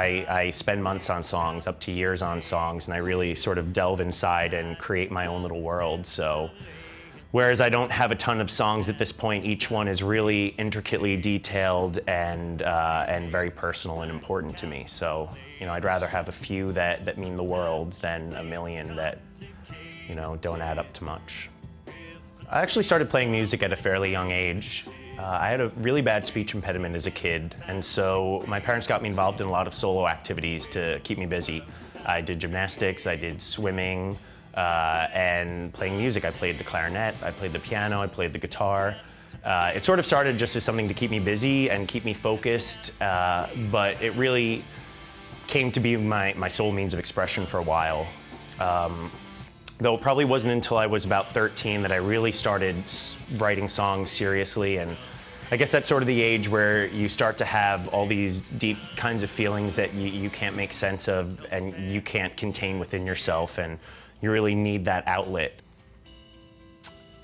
I spend months on songs, up to years on songs, and I really sort of delve inside and create my own little world. So, whereas I don't have a ton of songs at this point, each one is really intricately detailed and very personal and important to me. So, I'd rather have a few that mean the world than a million that, don't add up to much. I actually started playing music at a fairly young age. I had a really bad speech impediment as a kid, and so my parents got me involved in a lot of solo activities to keep me busy. I did gymnastics, I did swimming, and playing music. I played the clarinet, I played the piano, I played the guitar. It sort of started just as something to keep me busy and keep me focused, but it really came to be my sole means of expression for a while. Though it probably wasn't until I was about 13 that I really started writing songs seriously, and I guess that's sort of the age where you start to have all these deep kinds of feelings that you can't make sense of and you can't contain within yourself, and you really need that outlet.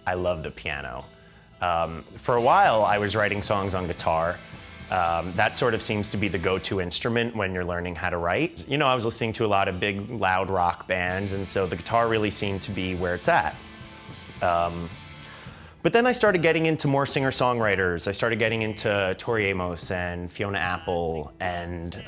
I love the piano. For a while I was writing songs on guitar. That sort of seems to be the go-to instrument when you're learning how to write. I was listening to a lot of big, loud rock bands, and so the guitar really seemed to be where it's at. But then I started getting into more singer-songwriters. I started getting into Tori Amos and Fiona Apple, and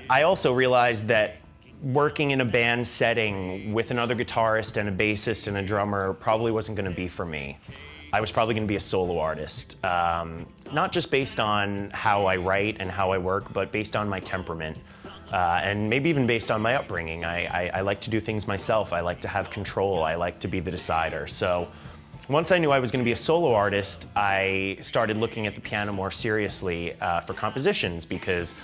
I also realized that working in a band setting with another guitarist and a bassist and a drummer probably wasn't going to be for me. I was probably going to be a solo artist, not just based on how I write and how I work, but based on my temperament, and maybe even based on my upbringing. I like to do things myself. I like to have control. I like to be the decider. So once I knew I was going to be a solo artist, I started looking at the piano more seriously for compositions, because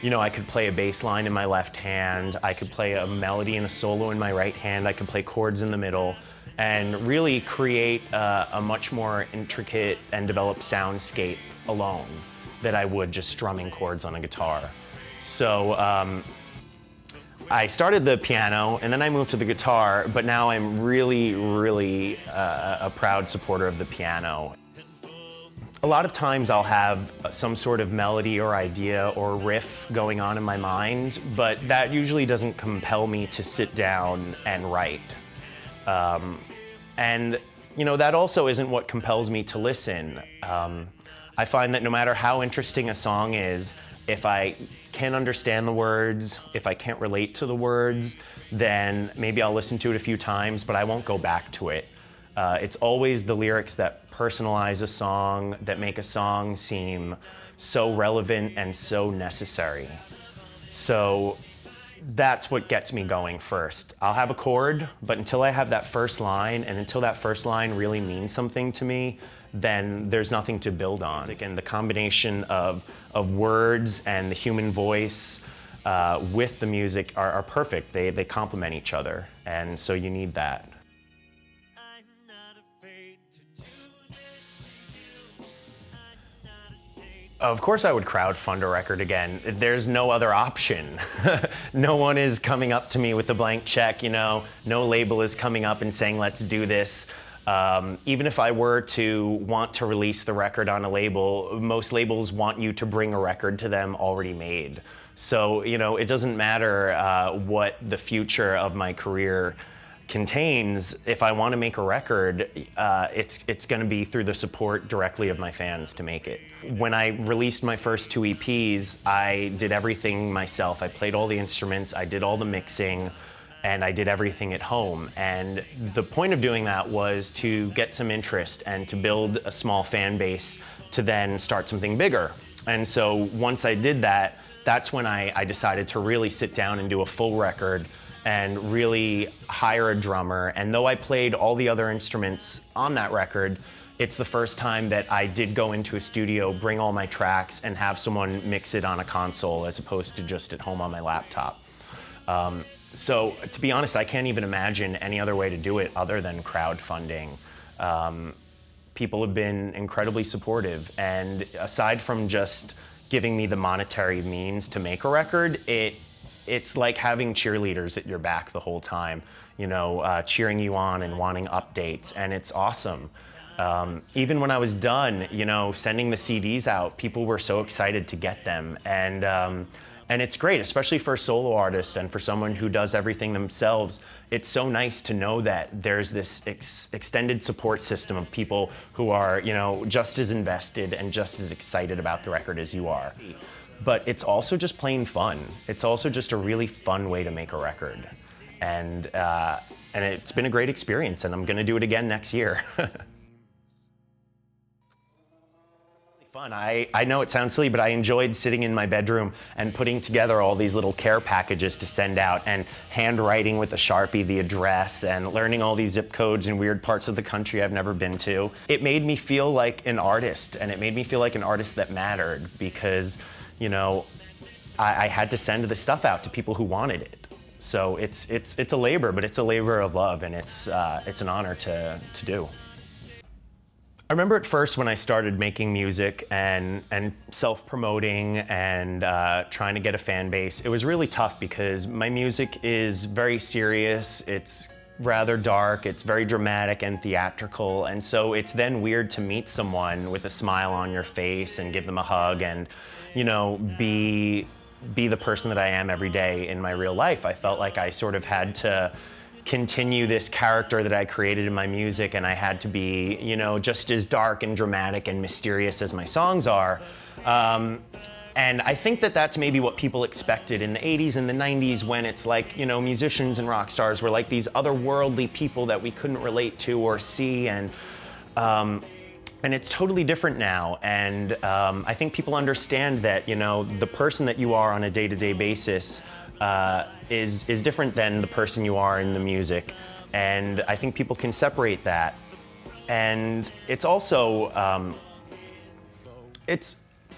I could play a bass line in my left hand, I could play a melody and a solo in my right hand, I could play chords in the middle, and really create a much more intricate and developed soundscape alone that I would just strumming chords on a guitar. So I started the piano and then I moved to the guitar, but now I'm really a proud supporter of the piano. A lot of times I'll have some sort of melody or idea or riff going on in my mind, but that usually doesn't compel me to sit down and write. And that also isn't what compels me to listen. I find that no matter how interesting a song is, if I can't understand the words, if I can't relate to the words, then maybe I'll listen to it a few times, but I won't go back to it. It's always the lyrics that personalize a song, that make a song seem so relevant and so necessary. So that's what gets me going first. I'll have a chord, but until I have that first line, and until that first line really means something to me, then there's nothing to build on. And the combination of words and the human voice with the music are perfect. They complement each other, and so you need that. Of course I would crowdfund a record again. There's no other option. No one is coming up to me with a blank check, no label is coming up and saying, let's do this. Even if I were to want to release the record on a label, most labels want you to bring a record to them already made. So, it doesn't matter what the future of my career contains. If I want to make a record, it's going to be through the support directly of my fans to make it. When I released my first 2 EPs, I did everything myself. I played all the instruments, I did all the mixing, and I did everything at home. And the point of doing that was to get some interest and to build a small fan base to then start something bigger. And so once I did that, that's when I decided to really sit down and do a full record and really hire a drummer. And though I played all the other instruments on that record, it's the first time that I did go into a studio, bring all my tracks, and have someone mix it on a console as opposed to just at home on my laptop. So to be honest, I can't even imagine any other way to do it other than crowdfunding. People have been incredibly supportive, and aside from just giving me the monetary means to make a record, it's like having cheerleaders at your back the whole time, cheering you on and wanting updates, and it's awesome. Even when I was done, sending the CDs out, people were so excited to get them. And it's great, especially for a solo artist and for someone who does everything themselves. It's so nice to know that there's this extended support system of people who are, just as invested and just as excited about the record as you are. But it's also just plain fun. It's also just a really fun way to make a record. And it's been a great experience, and I'm gonna do it again next year. Fun. I know it sounds silly, but I enjoyed sitting in my bedroom and putting together all these little care packages to send out, and handwriting with a Sharpie the address, and learning all these zip codes in weird parts of the country I've never been to. It made me feel like an artist, and it made me feel like an artist that mattered, because I had to send the stuff out to people who wanted it. So it's a labor, but it's a labor of love, and it's an honor to do. I remember at first when I started making music and self-promoting and trying to get a fan base, it was really tough because my music is very serious, it's rather dark, it's very dramatic and theatrical, and so it's then weird to meet someone with a smile on your face and give them a hug and, be the person that I am every day in my real life. I felt like I sort of had to continue this character that I created in my music, and I had to be, just as dark and dramatic and mysterious as my songs are. And I think that that's maybe what people expected in the 80s and the 90s, when it's like, musicians and rock stars were like these otherworldly people that we couldn't relate to or see, and it's totally different now. And I think people understand that, the person that you are on a day-to-day basis is different than the person you are in the music, and I think people can separate that. And it's also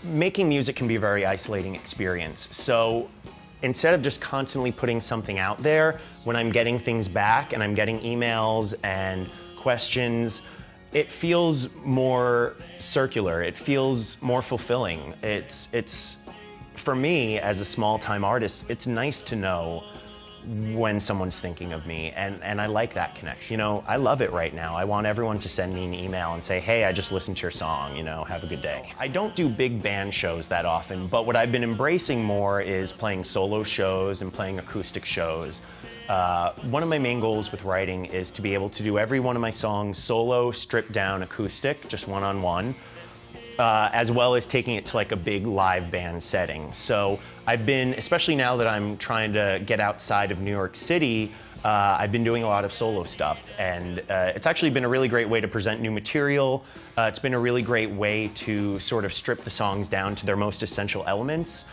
making music can be a very isolating experience. So instead of just constantly putting something out there, when I'm getting things back and I'm getting emails and questions, it feels more circular. It feels more fulfilling. It's for me, as a small-time artist, it's nice to know when someone's thinking of me, and I like that connection. I love it right now. I want everyone to send me an email and say, hey, I just listened to your song, have a good day. I don't do big band shows that often, but what I've been embracing more is playing solo shows and playing acoustic shows. One of my main goals with writing is to be able to do every one of my songs solo, stripped down acoustic, just one-on-one. As well as taking it to like a big live band setting. So I've been, especially now that I'm trying to get outside of New York City, I've been doing a lot of solo stuff, and it's actually been a really great way to present new material. It's been a really great way to sort of strip the songs down to their most essential elements.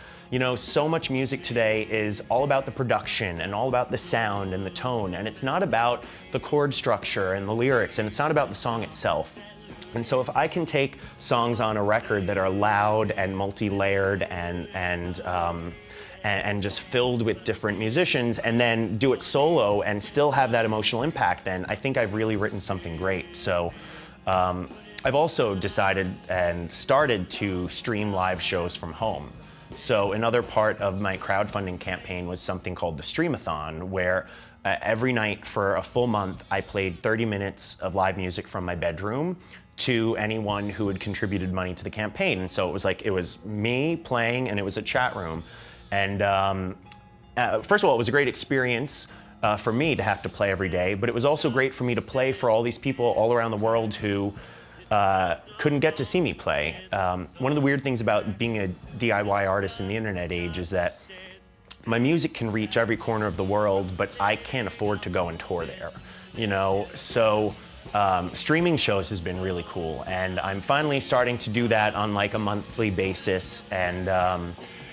So much music today is all about the production and all about the sound and the tone, and it's not about the chord structure and the lyrics, and it's not about the song itself. And so if I can take songs on a record that are loud and multi-layered and just filled with different musicians, and then do it solo and still have that emotional impact, then I think I've really written something great. So I've also decided and started to stream live shows from home. So another part of my crowdfunding campaign was something called the Streamathon, where every night for a full month, I played 30 minutes of live music from my bedroom to anyone who had contributed money to the campaign. And so it was me playing, and it was a chat room. And first of all, it was a great experience for me to have to play every day, but it was also great for me to play for all these people all around the world who couldn't get to see me play. One of the weird things about being a DIY artist in the internet age is that my music can reach every corner of the world, but I can't afford to go and tour there, So streaming shows has been really cool, and I'm finally starting to do that on like a monthly basis, and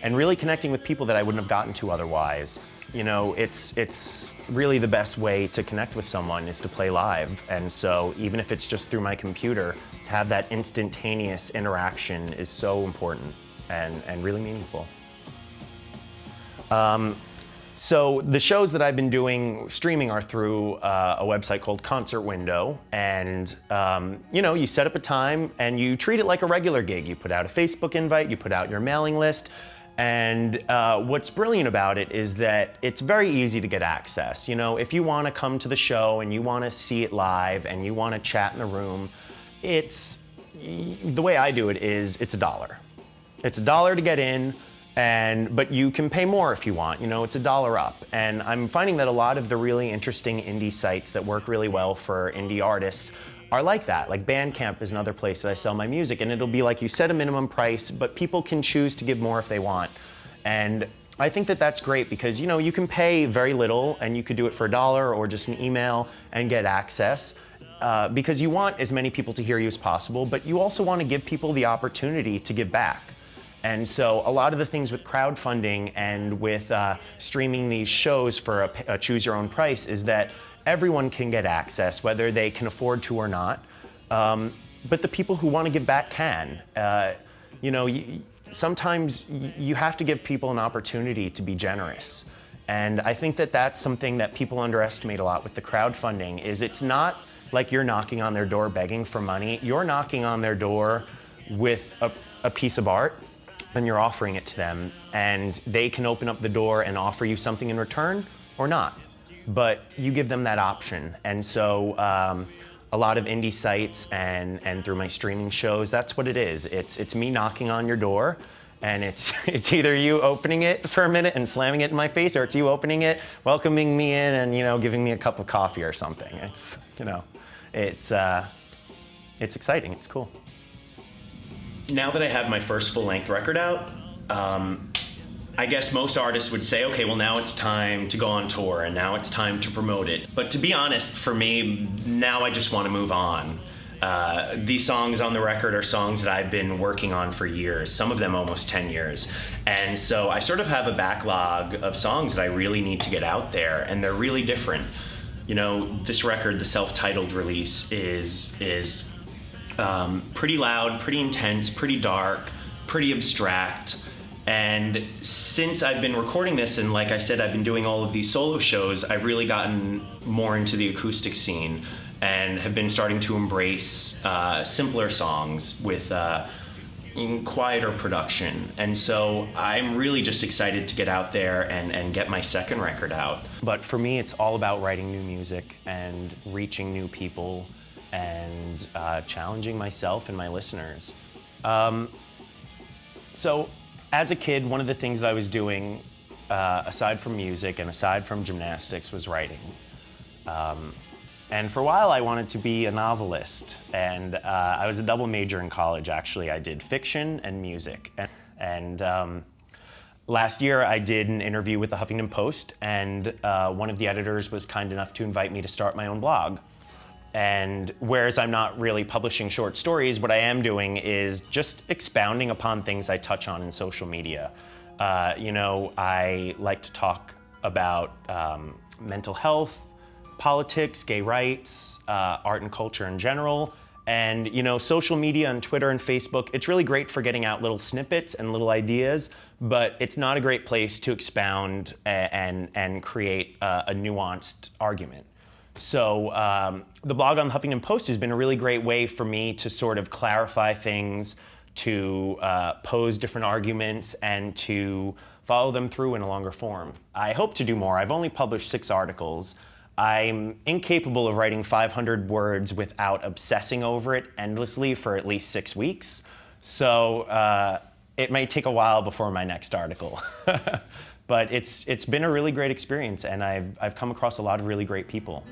really connecting with people that I wouldn't have gotten to otherwise. It's really the best way to connect with someone is to play live, and so even if it's just through my computer, to have that instantaneous interaction is so important and really meaningful. So the shows that I've been doing streaming are through a website called Concert Window, and you set up a time and you treat it like a regular gig. You put out a Facebook invite, you put out your mailing list, and what's brilliant about it is that it's very easy to get access. If you want to come to the show and you want to see it live and you want to chat in the room, It's, the way I do it is it's $1. It's $1 to get in, but you can pay more if you want. You know, it's $1 up. And I'm finding that a lot of the really interesting indie sites that work really well for indie artists are like that. Like Bandcamp is another place that I sell my music, and it'll be like you set a minimum price, but people can choose to give more if they want. And I think that that's great because, you know, you can pay very little and you could do it for $1 or just an email and get access. Because you want as many people to hear you as possible, but you also want to give people the opportunity to give back. And so a lot of the things with crowdfunding and with streaming these shows for a choose your own price is that everyone can get access, whether they can afford to or not. But the people who want to give back can. You know, sometimes you have to give people an opportunity to be generous. And I think that that's something that people underestimate a lot with the crowdfunding, is it's not like you're knocking on their door begging for money. You're knocking on their door with a piece of art, and you're offering it to them, and they can open up the door and offer you something in return or not. But you give them that option. And so a lot of indie sites and through my streaming shows, that's what it is. It's me knocking on your door, and it's either you opening it for a minute and slamming it in my face, or it's you opening it, welcoming me in, and, you know, giving me a cup of coffee or something. It's, you know, it's exciting. It's cool. Now that I have my first full-length record out, I guess most artists would say, okay, well, now it's time to go on tour, and now it's time to promote it. But to be honest, for me, now I just want to move on. These songs on the record are songs that I've been working on for years, some of them almost 10 years. And so I sort of have a backlog of songs that I really need to get out there, and they're really different. You know, this record, the self-titled release, is pretty loud, pretty intense, pretty dark, pretty abstract. And since I've been recording this, and like I said, I've been doing all of these solo shows, I've really gotten more into the acoustic scene and have been starting to embrace simpler songs with quieter production. And so I'm really just excited to get out there and get my second record out. But for me, it's all about writing new music and reaching new people and challenging myself and my listeners. So as a kid, one of the things that I was doing, aside from music and aside from gymnastics, was writing. And for a while, I wanted to be a novelist. And I was a double major in college, actually. I did fiction and music. And last year, I did an interview with the Huffington Post, and one of the editors was kind enough to invite me to start my own blog. And whereas I'm not really publishing short stories, what I am doing is just expounding upon things I touch on in social media. You know, I like to talk about mental health, politics, gay rights, art and culture in general. And, you know, social media and Twitter and Facebook, it's really great for getting out little snippets and little ideas, but it's not a great place to expound and create a nuanced argument. So the blog on the Huffington Post has been a really great way for me to sort of clarify things, to pose different arguments, and to follow them through in a longer form. I hope to do more. I've only published 6 articles. I'm incapable of writing 500 words without obsessing over it endlessly for at least 6 weeks. So it may take a while before my next article. But it's been a really great experience, and I've come across a lot of really great people.